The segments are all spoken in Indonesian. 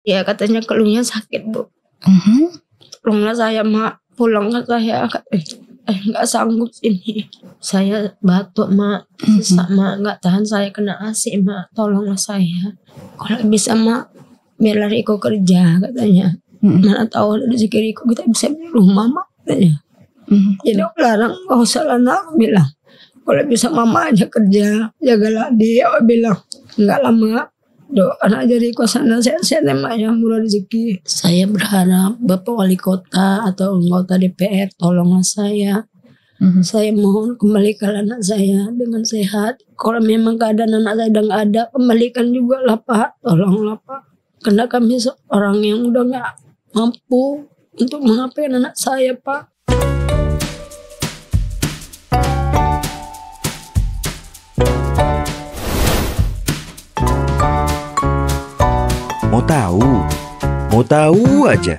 Ya katanya keluhnya sakit bu. Tolonglah saya mak, pulang ke saya. Nggak sanggup ini. Saya batuk mak, sesak mak, nggak tahan saya kena AC mak. Tolonglah saya. Kalau bisa mak, biar Riko kerja katanya. Mana tahu rezeki Riko kita bisa beli rumah mak katanya. Jadi aku larang, gak usah lah nak, aku bilang. Kalau bisa mama aja kerja, jagalah dia, aku bilang. Nggak lama. Doakan aja Riko sana sehat-sehat mak yang murah rezeki. Saya berharap Bapak Wali Kota atau anggota DPR tolonglah saya. Saya mohon kembalikan anak saya dengan sehat. Kalau memang keadaan anak saya udah nggak ada, kembalikan juga lah Pak. Tolonglah Pak. Karena kami seorang yang udah nggak mampu untuk mengabaikan anak saya Pak. Mau tahu aja.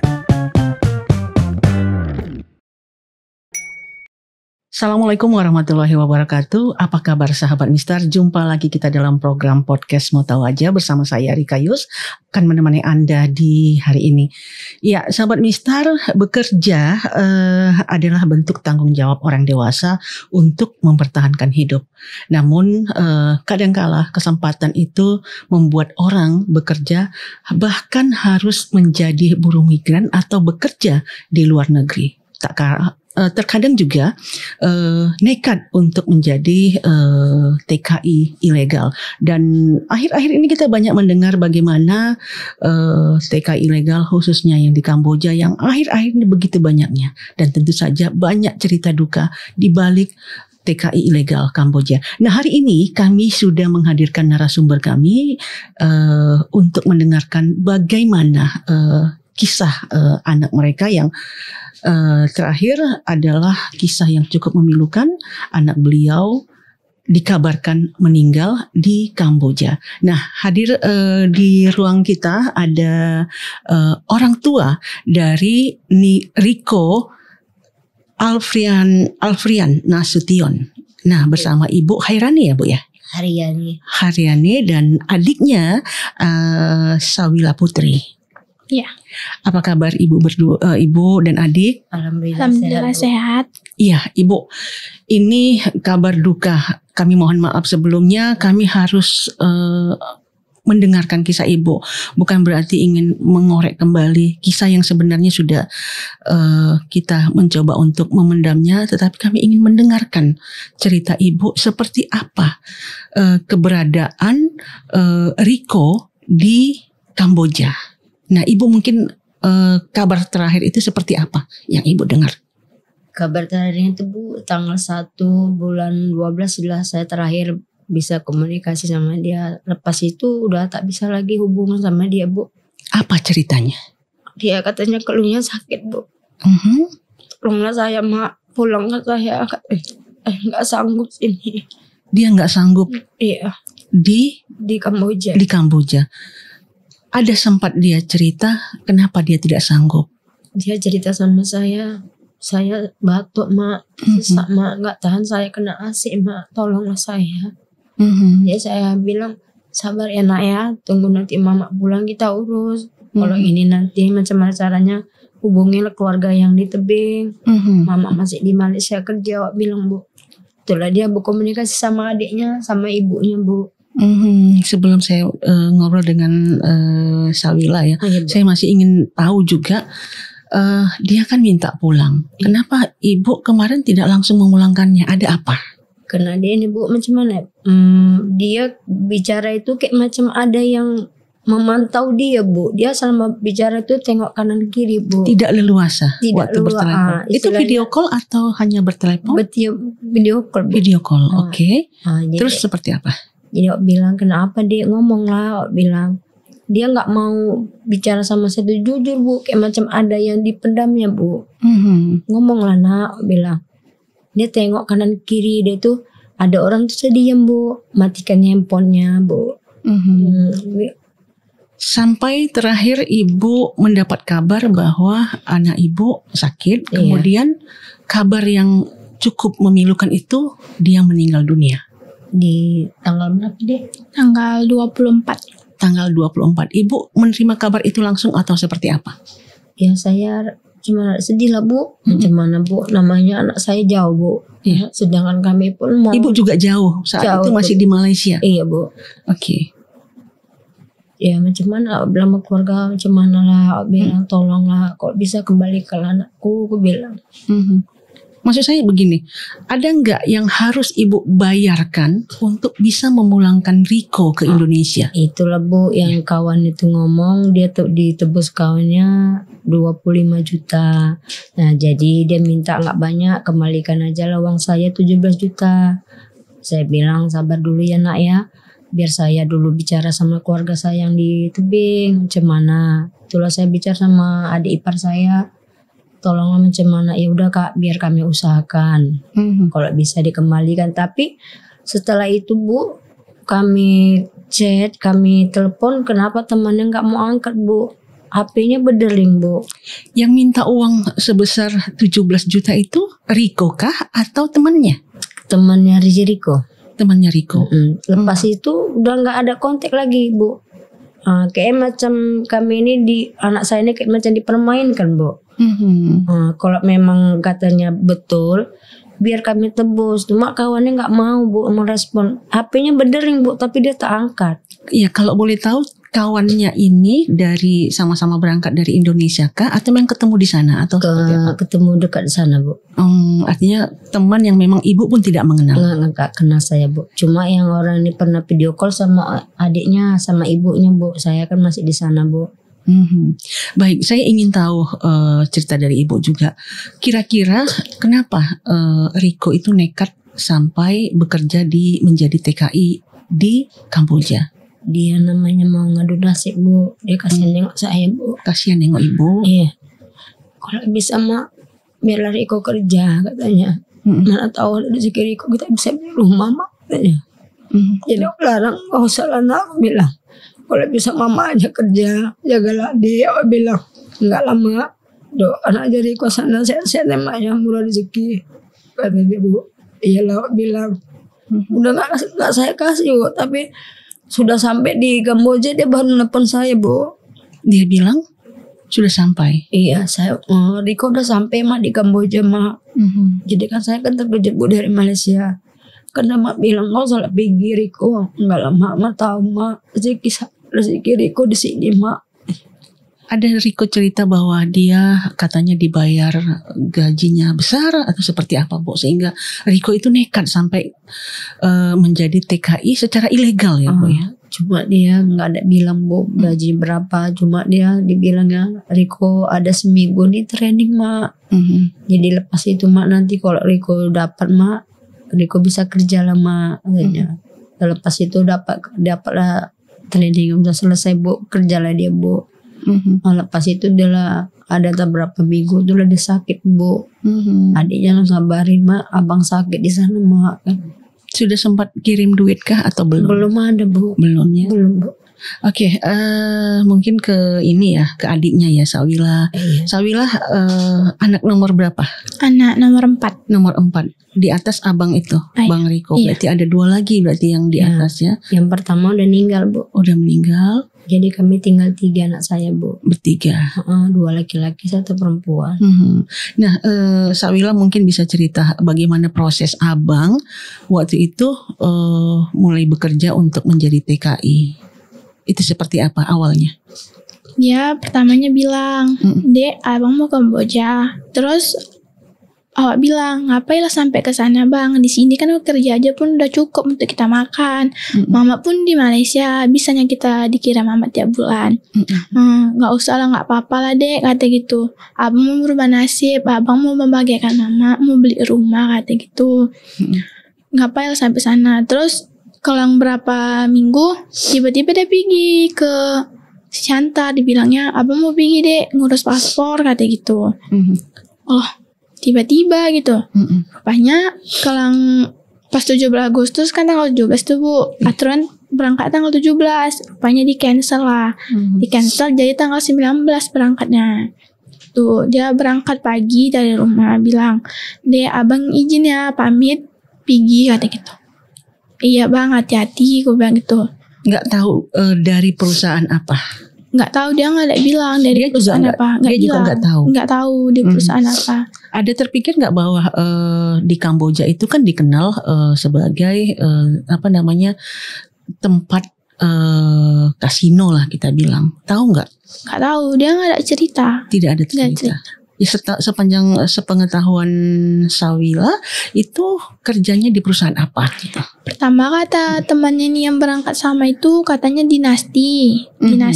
Assalamualaikum warahmatullahi wabarakatuh. Apa kabar sahabat Mistar? Jumpa lagi kita dalam program podcast Mau Tahu Aja bersama saya Rika Yus akan menemani Anda di hari ini. Ya, sahabat Mistar, bekerja adalah bentuk tanggung jawab orang dewasa untuk mempertahankan hidup. Namun kadangkala kesempatan itu membuat orang bekerja bahkan harus menjadi buruh migran atau bekerja di luar negeri. Terkadang juga nekat untuk menjadi TKI ilegal, dan akhir-akhir ini kita banyak mendengar bagaimana TKI ilegal khususnya yang di Kamboja yang akhir-akhir ini begitu banyaknya, dan tentu saja banyak cerita duka di balik TKI ilegal Kamboja. Nah, hari ini kami sudah menghadirkan narasumber kami untuk mendengarkan bagaimana kisah anak mereka yang terakhir adalah kisah yang cukup memilukan. Anak beliau dikabarkan meninggal di Kamboja. Nah, hadir di ruang kita ada orang tua dari Riko Alfrian Nasution. Nah, bersama Ibu Haryani ya Bu ya? Haryani dan adiknya Sawila Putri. Ya. Apa kabar Ibu berdua, Ibu dan adik? Alhamdulillah sehat. Iya, Ibu. Ini kabar duka. Kami mohon maaf sebelumnya. Kami harus mendengarkan kisah Ibu. Bukan berarti ingin mengorek kembali kisah yang sebenarnya sudah kita mencoba untuk memendamnya, tetapi kami ingin mendengarkan cerita Ibu seperti apa keberadaan Riko di Kamboja. Nah, Ibu mungkin kabar terakhir itu seperti apa yang Ibu dengar? Kabar terakhirnya itu Bu, tanggal 1 bulan 12 setelah saya terakhir bisa komunikasi sama dia. Lepas itu udah tak bisa lagi hubungan sama dia Bu. Apa ceritanya? Dia katanya keluhnya sakit Bu. Tolonglah saya mak, pulang ke saya. Nggak sanggup ini. Dia nggak sanggup? Iya. Di Kamboja. Di Kamboja. Ada sempat dia cerita kenapa dia tidak sanggup? Dia cerita sama saya batuk mak, sesak mak, nggak tahan saya kena AC mak, tolonglah saya. Jadi saya bilang sabar ya nak ya, tunggu nanti mama pulang kita urus. Kalau ini nanti macam mana caranya, hubungilah keluarga yang di tebing. Mama masih di Malaysia kerja, bilang Bu. Itulah dia berkomunikasi sama adiknya, sama ibunya Bu. Sebelum saya ngobrol dengan Sawila ya, saya masih ingin tahu juga, dia kan minta pulang. Kenapa Ibu kemarin tidak langsung memulangkannya? Ada apa? Karena dia ini Bu, macam mana? Dia bicara itu kayak macam ada yang memantau dia Bu. Dia selama bicara itu tengok kanan kiri Bu. Tidak leluasa waktu bertelepon. Itu video call atau hanya bertelepon? Video call Bu. Video call, oke. Terus seperti apa? Jadi aku bilang kenapa dia ngomong lah, aku bilang dia nggak mau bicara sama saya itu jujur Bu, kayak macam ada yang dipendamnya Bu. Ngomong lah nak, aku bilang. Dia tengok kanan kiri, dia tuh ada orang tuh diam Bu, matikan handphonenya Bu. Sampai terakhir Ibu mendapat kabar bahwa anak Ibu sakit, kemudian kabar yang cukup memilukan itu dia meninggal dunia. Di tanggal berapa deh? Tanggal 24. tanggal 24. Ibu menerima kabar itu langsung atau seperti apa? Ya saya cuma sedih lah Bu. Macam mana Bu, namanya anak saya jauh Bu. Iya. Sedangkan kami pun mau. Ibu juga jauh saat Jauh, itu masih Bu. di Malaysia. Iya Bu. Oke. Ya macam mana, bilang sama keluarga macam mana lah, bilang tolonglah, kok bisa kembali ke anakku, aku bilang. Maksud saya begini, ada nggak yang harus ibu bayarkan untuk bisa memulangkan Riko ke Indonesia? Itulah Bu yang kawan itu ngomong, dia tuh ditebus kawannya 25 juta. Nah jadi dia minta nggak banyak, kembalikan aja lah uang saya 17 juta. Saya bilang sabar dulu ya nak ya, biar saya dulu bicara sama keluarga saya yang di tebing macam mana. Itulah saya bicara sama adik ipar saya, tolonglah macam mana. Ya udah Kak, biar kami usahakan kalau bisa dikembalikan. Tapi setelah itu Bu, kami chat, kami telepon, kenapa temannya nggak mau angkat Bu, HP-nya berdering Bu. Yang minta uang sebesar 17 juta itu Riko kah atau temannya? Temannya Riko. Temannya Riko. Lepas itu udah nggak ada kontak lagi Bu. Kayak macam kami ini anak saya ini kayak macam dipermainkan Bu. Kalau memang katanya betul, biar kami tebus. Cuma kawannya nggak mau Bu merespon. HP-nya berdering Bu, tapi dia tak angkat. Ya kalau boleh tahu, kawannya ini dari sama-sama berangkat dari Indonesia kah atau memang ketemu di sana atau seperti apa? Ketemu dekat di sana Bu. Artinya teman yang memang ibu pun tidak mengenal. Nggak kenal saya Bu. Cuma yang orang ini pernah video call sama adiknya sama ibunya Bu. Saya kan masih di sana Bu. Baik, saya ingin tahu cerita dari ibu juga. Kira-kira kenapa Riko itu nekat sampai bekerja menjadi TKI di Kamboja? Dia namanya mau ngadu nasib Bu. Dia kasihan nengok saya Bu. Kasihan nengok ibu. Iya. Kalau bisa mak, biarlah Riko kerja katanya. Mana tahu rezeki Riko kita bisa beli rumah mak katanya. Jadi aku larang, gak usah lah nak, aku bilang. Kalau bisa mama aja kerja, jagalah dia, aku bilang. Enggak lama, doakan aja Riko sana sehat-sehat emaknya, murah rezeki. Kata dia Bu. Iyalah aku bilang. Udah gak saya kasih Bu, tapi sudah sampai di Kamboja dia baru nelfon saya Bu. Dia bilang sudah sampai. Iya, saya Riko udah sampai mak di Kamboja mak. Jadi kan saya kan terkejut Bu dari Malaysia. Karena mak bilang kau salah pergi Riko. Enggak lah mak tahu mak rezeki Riko di sini mak. Ada Riko cerita bahwa dia katanya dibayar gajinya besar atau seperti apa Bu, sehingga Riko itu nekat sampai menjadi TKI secara ilegal ya Bu ya. Cuma dia nggak ada bilang Bu gaji berapa, cuma dia dibilangnya Riko ada seminggu di training mak. Jadi lepas itu mak nanti kalau Riko dapat mak, Riko bisa kerja lah mak katanya. Lepas itu dapatlah training udah selesai Bu, kerjalah dia Bu. Lepas itu dia lah ada beberapa minggu tuh lah dia sakit Bu. Adiknya langsung ngabarin mak, abang sakit di sana mak kan. Sudah sempat kirim duit kah atau belum? Belum ada Bu. Belum ya. Belum Bu. Oke, mungkin ke ini ya, ke adiknya ya, Sawila. Iya. Sawila anak nomor berapa? Anak nomor 4. Nomor 4. Di atas abang itu, Bang Riko. Iya. Berarti ada 2 lagi berarti yang di atas ya. Yang pertama udah meninggal Bu. Udah meninggal. Jadi kami tinggal 3 anak saya Bu. Bertiga. 2 laki-laki, 1 perempuan. Nah, Sawila mungkin bisa cerita bagaimana proses abang waktu itu mulai bekerja untuk menjadi TKI. Itu seperti apa awalnya? Dia pertamanya bilang, Dek, abang mau Kamboja. Terus awak bilang, ngapain lah sampai ke sana bang? Di sini kan kerja aja pun udah cukup untuk kita makan. Mama pun di Malaysia, bisanya kita dikira mama tiap bulan. Nggak usah lah, nggak apa-apa lah dek, kata gitu. Abang mau berubah nasib, abang mau membahagiakan mama, mau beli rumah, kata gitu. Ngapain lah sampai sana? Terus kelang berapa minggu, tiba-tiba dia pergi ke Siantar, dibilangnya abang mau pergi dek ngurus paspor, kata gitu. Oh, tiba-tiba gitu. Rupanya kelang pas 17 Agustus kan tanggal 17 tuh Bu, aturan berangkat tanggal 17, rupanya di cancel lah. Di cancel jadi tanggal 19 berangkatnya. Tuh dia berangkat pagi dari rumah, bilang, Dek abang izin ya pamit pergi, kata gitu. Iya bang, hati-hati, gue bilang gitu. Nggak tahu dari perusahaan apa? Nggak tahu, dia nggak ada bilang dari Dia juga perusahaan nggak- apa. dia juga bilang. nggak tahu. Nggak tahu di perusahaan apa. Ada terpikir nggak bahwa di Kamboja itu kan dikenal sebagai tempat kasino lah kita bilang. Tahu nggak? Nggak tahu, dia nggak ada cerita. Tidak ada Nggak cerita. Ya, sepanjang sepengetahuan Sawila itu kerjanya di perusahaan apa gitu? Pertama kata temannya nih yang berangkat sama itu katanya dinasti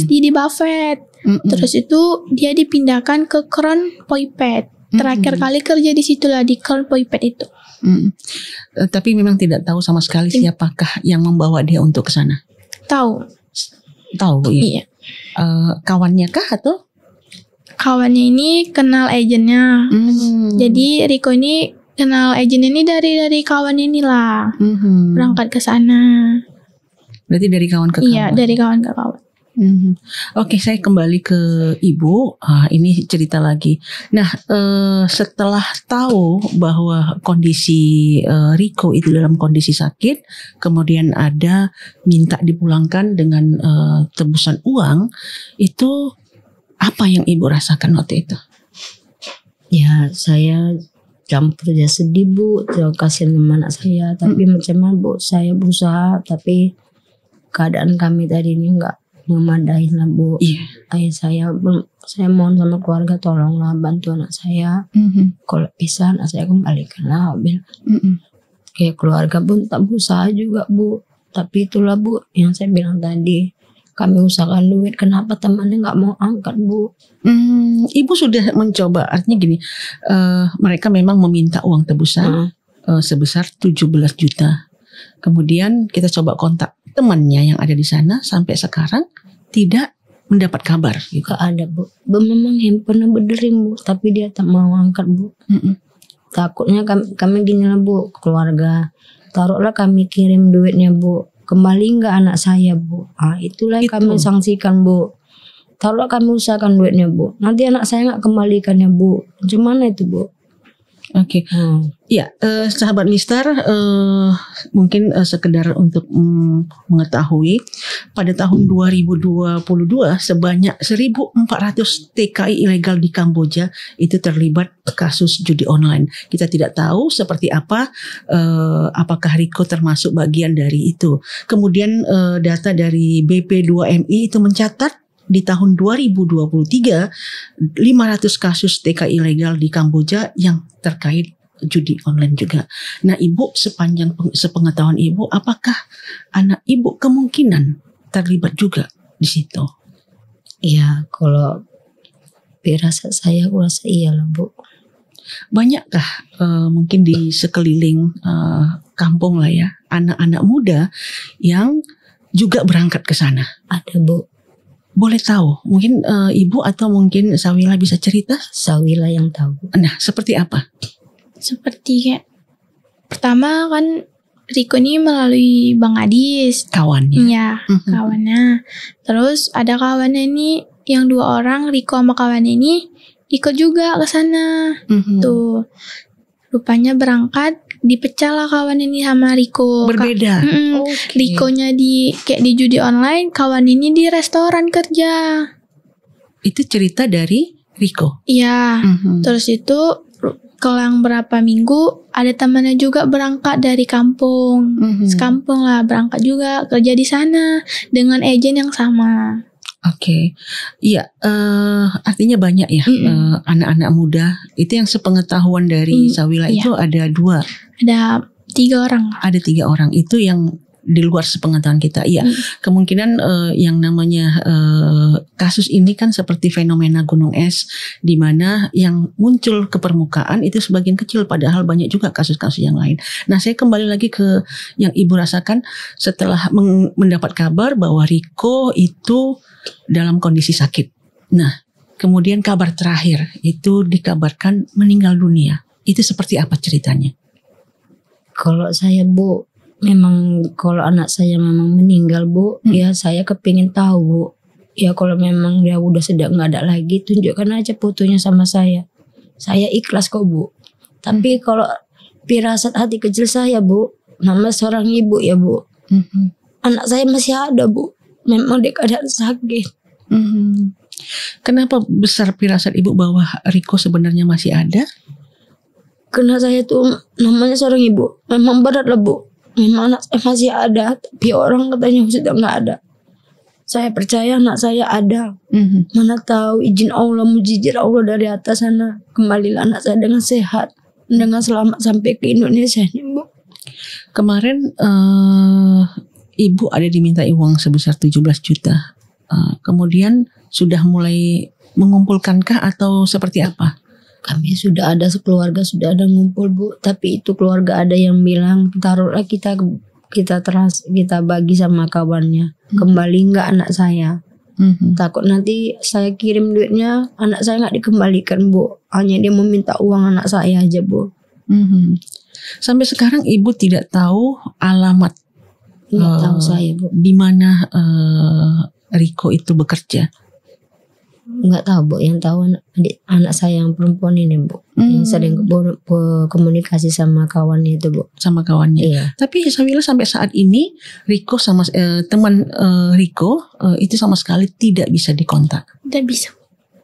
di Buffett. Terus itu dia dipindahkan ke Crown Poipet. Terakhir kali kerja di situlah, di Crown Poipet itu. Tapi memang tidak tahu sama sekali siapakah yang membawa dia untuk ke sana. Tahu? Tahu ya? Iya. Kawannya kah atau? Kawannya ini kenal agennya. Jadi Riko ini kenal agen ini dari kawan inilah. Berangkat ke sana. Berarti dari kawan ke kawan. Iya, dari kawan ke kawan. Oke, saya kembali ke Ibu. Ini cerita lagi. Nah, setelah tahu bahwa kondisi Riko itu dalam kondisi sakit, kemudian ada minta dipulangkan dengan tebusan uang, itu apa yang Ibu rasakan waktu itu? Ya saya campur aja sedih Bu, terima kasih sama anak saya. Tapi macam mana Bu, saya berusaha tapi keadaan kami tadi ini enggak memadai lah Bu. Iya. Ayah saya mohon sama keluarga tolonglah bantu anak saya. Kalau bisa anak saya kembalikan lah. Kayak keluarga pun tak berusaha juga Bu. Tapi itulah Bu yang saya bilang tadi. Kami usahakan duit, kenapa temannya nggak mau angkat Bu? Ibu sudah mencoba, artinya gini, mereka memang meminta uang tebusan sebesar 17 juta. Kemudian kita coba kontak temannya yang ada di sana, sampai sekarang tidak mendapat kabar. Gak ada Bu. Memang handphonenya berdering Bu, tapi dia tak mau angkat Bu. Takutnya kami gini lah Bu, keluarga. Taruhlah kami kirim duitnya Bu, kembali nggak anak saya Bu? Itulah yang kami sanksikan Bu. Taruhlah kami usahakan duitnya Bu, nanti anak saya nggak kembalikannya Bu. Gimana itu Bu? Oke. Ya, sahabat Mistar, mungkin sekedar untuk mengetahui, pada tahun 2022 sebanyak 1.400 TKI ilegal di Kamboja itu terlibat kasus judi online. Kita tidak tahu seperti apa, apakah Riko termasuk bagian dari itu. Kemudian data dari BP2MI itu mencatat di tahun 2023 500 kasus TKI ilegal di Kamboja yang terkait judi online juga. Nah, Ibu sepengetahuan Ibu, apakah anak Ibu kemungkinan terlibat juga di situ? Iya, kalau firasat saya rasa iyalah Bu. Banyakkah mungkin di sekeliling kampung lah ya, anak-anak muda yang juga berangkat ke sana? Ada Bu. Boleh tahu, mungkin Ibu atau mungkin Sawila bisa cerita? Sawila yang tahu. Nah, seperti apa? Seperti kayak pertama kan Riko ini melalui Bang Adis. Kawannya. Iya, kawannya. Terus ada kawannya ini yang 2 orang, Riko sama kawannya ini ikut juga ke sana. Tuh. Rupanya berangkat, dipecah lah kawan ini sama Riko. Berbeda. Rikonya kayak di judi online, kawan ini di restoran kerja. Itu cerita dari Riko. Iya. Terus itu kelang berapa minggu ada temannya juga berangkat dari kampung. Sekampung lah berangkat juga kerja di sana dengan agen yang sama. Oke. Iya, artinya banyak ya anak-anak muda. Itu yang sepengetahuan dari Sawila itu ada 2. Ada 3 orang. Ada 3 orang. Itu yang di luar sepengetahuan kita. Iya, kemungkinan yang namanya kasus ini kan seperti fenomena gunung es, di mana yang muncul ke permukaan itu sebagian kecil, padahal banyak juga kasus-kasus yang lain. Nah, saya kembali lagi ke yang Ibu rasakan setelah mendapat kabar bahwa Riko itu dalam kondisi sakit. Nah, kemudian kabar terakhir itu dikabarkan meninggal dunia. Itu seperti apa ceritanya? Kalau saya Bu, memang kalau anak saya memang meninggal Bu, ya saya kepingin tahu Bu. Ya kalau memang dia udah sedang nggak ada lagi, tunjukkan aja fotonya sama saya. Saya ikhlas kok Bu. Tapi kalau firasat hati kecil saya Bu, nama seorang ibu ya Bu, anak saya masih ada Bu. Memang dia keadaan sakit. Kenapa besar firasat ibu bahwa Riko sebenarnya masih ada? Karena saya tuh namanya seorang ibu, memang berat lah Bu. Memang anak saya masih ada, tapi orang katanya sudah nggak ada. Saya percaya anak saya ada. Mana tahu izin Allah, mujizat Allah dari atas sana. Kembalilah anak saya dengan sehat, dengan selamat sampai ke Indonesia ini Bu. Kemarin ibu ada dimintai uang sebesar 17 juta. Kemudian sudah mulai mengumpulkankah atau seperti apa? Kami sudah ada sekeluarga, sudah ada ngumpul Bu. Tapi itu keluarga ada yang bilang taruhlah kita bagi sama kawannya. Kembali nggak anak saya? Takut nanti saya kirim duitnya, anak saya nggak dikembalikan Bu. Hanya dia meminta uang anak saya aja Bu. Sampai sekarang ibu tidak tahu alamat. Nggak tahu saya Bu. Di mana Riko itu bekerja. Nggak tahu Bu, yang tahu anak saya yang perempuan ini Bu, yang sering komunikasi sama kawannya itu Bu. Sama kawannya. Iya. Tapi Sawila sampai saat ini Riko sama teman Riko itu sama sekali tidak bisa dikontak. Tidak bisa.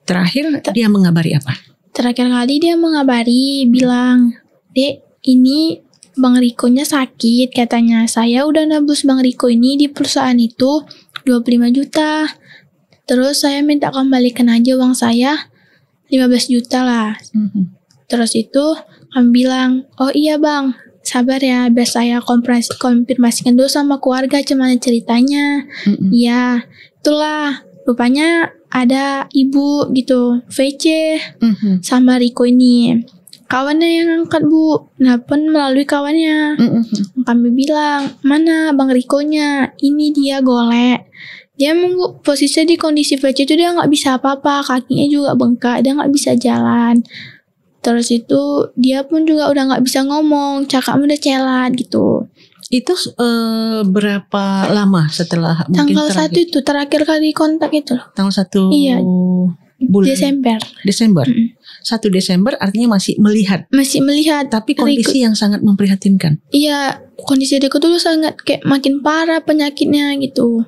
Terakhir dia mengabari apa? Terakhir kali dia mengabari bilang, "Dek, ini Bang Rikonya sakit," katanya. "Saya udah nebus Bang Riko ini di perusahaan itu 25 juta. Terus saya minta kembalikan aja uang saya 15 juta lah." Terus itu kami bilang, "Oh iya Bang, sabar ya, biar saya konfirmasikan dulu sama keluarga gimana ceritanya." Ya, itulah rupanya ada ibu gitu, VC sama Riko ini. Kawannya yang angkat Bu, nelpon melalui kawannya. Kami bilang, "Mana Bang Rikonya? Ini dia golek." Dia posisinya di kondisi VC itu dia nggak bisa apa-apa, kakinya juga bengkak, dia nggak bisa jalan. Terus itu dia pun juga udah nggak bisa ngomong, cakapnya udah celat gitu. Itu berapa lama setelah Tanggal mungkin 1 itu terakhir kali kontak itu loh. Tanggal 1 Iya, bulan Desember. 1 Desember artinya masih melihat. Masih melihat. Tapi kondisi yang sangat memprihatinkan. Iya, kondisi Riko tuh sangat kayak makin parah penyakitnya gitu.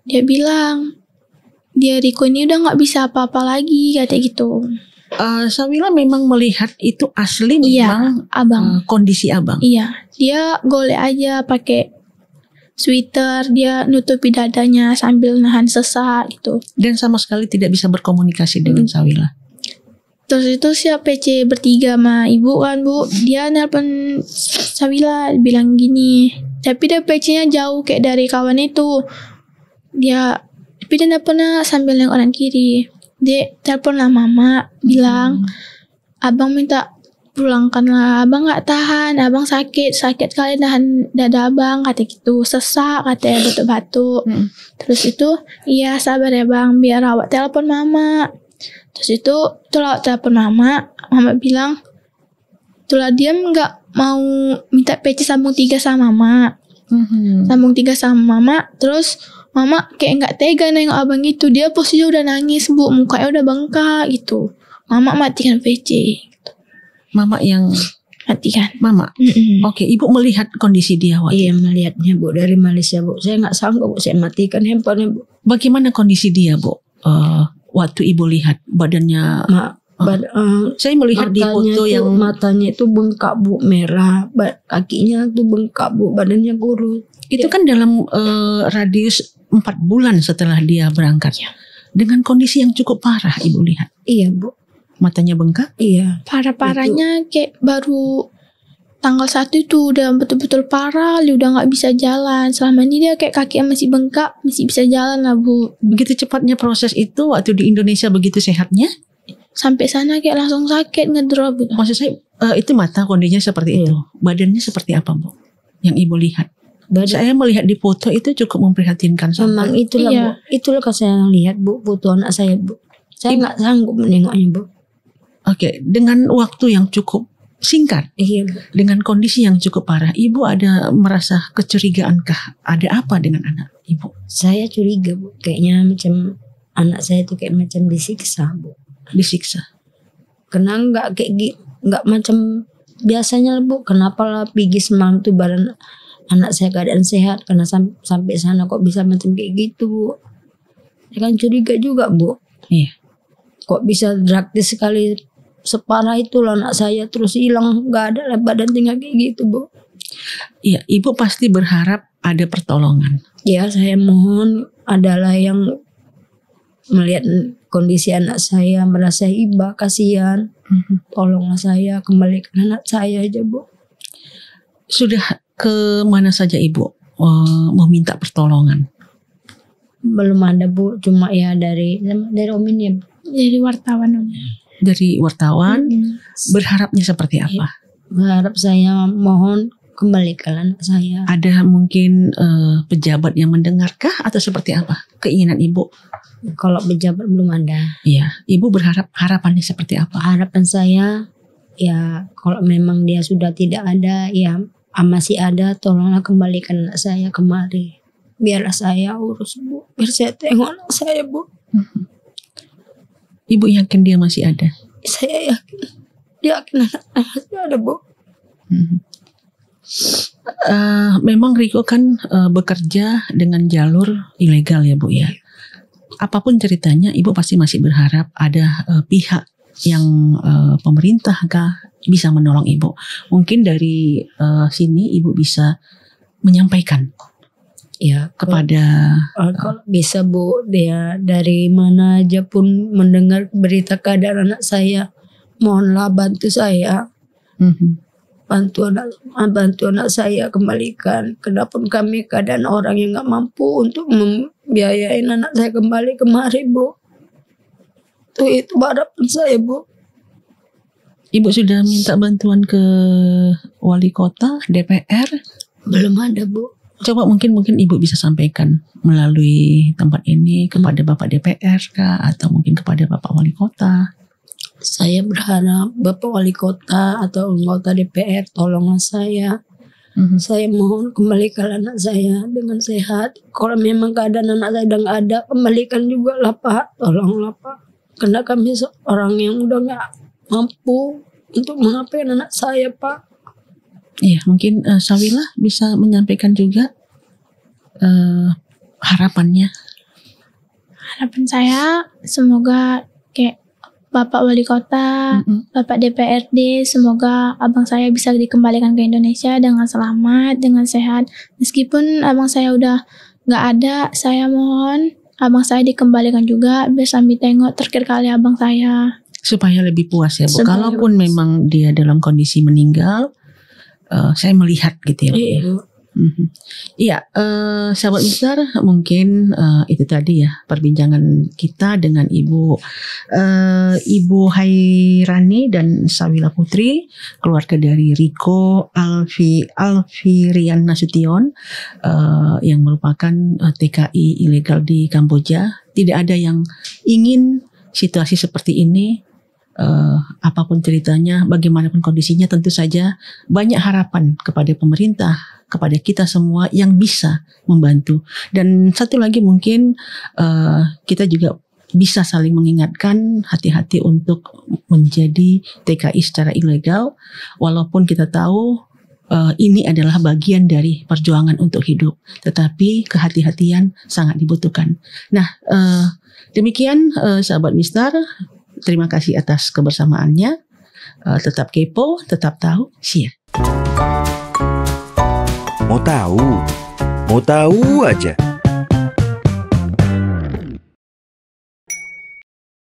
Dia bilang, dia Riko ini udah gak bisa apa-apa lagi, kata gitu. Sawila memang melihat itu asli memang abang. Kondisi abang. Iya, dia golek aja pakai sweater, dia nutupi dadanya sambil nahan sesak gitu. Dan sama sekali tidak bisa berkomunikasi dengan Sawila. Terus itu siap PC bertiga sama ibu kan Bu, dia nelpon Sawila bilang gini, tapi dia PC-nya jauh kayak dari kawan itu. Tapi dia nelponnya sambil yang orang kiri. Dia telepon lah mama, bilang, "Abang minta pulangkan lah, abang gak tahan, abang sakit kali nahan dada abang," kata gitu, sesak katanya, batuk-batuk. Terus itu, "Iya sabar ya bang, biar awak telepon mama." Terus itu awak telepon mama bilang, itulah dia gak mau minta PC sambung 3 sama mama. Sambung 3 sama mama, terus mama kayak nggak tega nengok abang gitu. Dia posisinya udah nangis Bu, mukanya udah bengkak gitu. Mama matikan VC gitu. Mama yang matikan. Mama. Oke, ibu melihat kondisi dia waktu. Iya, melihatnya Bu dari Malaysia Bu. Saya nggak sanggup Bu, saya matikan handphone Bu. Bagaimana kondisi dia Bu? Waktu ibu lihat badannya. Saya melihat di foto yang matanya itu bengkak Bu, merah, kakinya tuh bengkak Bu, badannya kurus. Itu kan dalam radius 4 bulan setelah dia berangkat. Dengan kondisi yang cukup parah ibu lihat. Iya Bu. Matanya bengkak? Iya. Parah-parahnya kayak baru tanggal 1 itu udah betul-betul parah, dia udah gak bisa jalan. Selama ini dia kayak kakinya masih bengkak, masih bisa jalan lah Bu. Begitu cepatnya proses itu waktu di Indonesia, begitu sehatnya? Sampai sana kayak langsung sakit, ngedrop gitu. Maksud saya itu mata kondisinya seperti itu. Badannya seperti apa Bu? Yang ibu lihat? Saya melihat di foto itu cukup memprihatinkan. Memang itulah Bu. Itulah kalau saya lihat Bu, foto anak saya Bu. Saya nggak sanggup menengoknya Bu. Oke, dengan waktu yang cukup singkat. Iya Bu. Dengan kondisi yang cukup parah, ibu ada merasa kecurigaankah? Ada apa dengan anak ibu? Saya curiga Bu, kayaknya macam anak saya itu kayak macam disiksa Bu. Disiksa. Karena nggak macam biasanya Bu. Kenapa lah pergi semalam tuh anak saya keadaan sehat, karena sampai sana kok bisa macam kayak gitu, Bu. Saya kan curiga juga, Bu. Iya. Kok bisa drastis sekali separah itu loh anak saya, terus hilang, nggak ada lah badan tinggal kayak gitu, Bu. Iya, Ibu pasti berharap ada pertolongan. Ya, saya mohon adalah yang melihat kondisi anak saya, merasa iba, kasihan. Tolonglah saya, kembalikan anak saya aja, Bu. Sudah ke mana saja Ibu meminta pertolongan? Belum ada, Bu, cuma ya dari Om ini, Bu. Jadi wartawan. Dari wartawan, berharapnya seperti apa? Berharap saya mohon kembalikan anak saya. Ada mungkin pejabat yang mendengarkah atau seperti apa keinginan Ibu? Kalau pejabat belum ada. Iya, Ibu berharap harapannya seperti apa? Harapan saya ya kalau memang dia sudah tidak ada, ya masih ada, tolonglah kembalikan anak saya kemari. Biarlah saya urus, Bu. Biar saya tengok anak saya, Bu. Ibu yakin dia masih ada? Saya yakin anak saya masih ada, Bu. Memang Riko kan bekerja dengan jalur ilegal ya Bu ya. Apapun ceritanya, Ibu pasti masih berharap ada pihak yang pemerintah kah bisa menolong Ibu. Mungkin dari sini Ibu bisa menyampaikan ya kepada kalau bisa, Bu, dia dari mana aja pun mendengar berita keadaan anak saya, mohonlah bantu saya. Bantu anak saya kembalikan. Kenapa kami keadaan orang yang nggak mampu untuk membiayain anak saya kembali kemari, Bu. Itu harapan saya, Bu. Ibu sudah minta bantuan ke wali kota, DPR? Belum ada, Bu. Coba mungkin Ibu bisa sampaikan melalui tempat ini kepada Bapak DPR kah, atau mungkin kepada Bapak wali kota. Saya berharap Bapak wali kota atau anggota DPR tolonglah saya. Saya mohon kembalikan anak saya dengan sehat. Kalau memang keadaan anak saya udah nggak ada, kembalikan juga lah, Pak. Tolonglah, Pak. Karena kami seorang yang udah nggak mampu untuk mengapain anak saya, Pak. Iya, mungkin Sawila bisa menyampaikan juga harapannya. Harapan saya semoga kayak Bapak Wali Kota, Bapak DPRD, semoga abang saya bisa dikembalikan ke Indonesia dengan selamat, dengan sehat. Meskipun abang saya udah nggak ada, saya mohon abang saya dikembalikan juga biar sambil tengok terakhir kali abang saya. Supaya lebih puas ya Bu. Supaya Kalaupun puas. memang dia dalam kondisi meninggal, saya melihat gitu ya Bu. Iya, Bu. Iya, sahabat Mister, mungkin itu tadi ya perbincangan kita dengan Ibu Hairani dan Sawila Putri, keluarga dari Riko Alfirian Nasution, yang merupakan TKI ilegal di Kamboja. Tidak ada yang ingin situasi seperti ini. Apapun ceritanya, bagaimanapun kondisinya, tentu saja banyak harapan kepada pemerintah, kepada kita semua yang bisa membantu. Dan satu lagi mungkin kita juga bisa saling mengingatkan, hati-hati untuk menjadi TKI secara ilegal, walaupun kita tahu ini adalah bagian dari perjuangan untuk hidup, tetapi kehati-hatian sangat dibutuhkan. Nah, demikian sahabat Mister. Terima kasih atas kebersamaannya. Tetap kepo, tetap tahu. See ya. Mau tahu aja.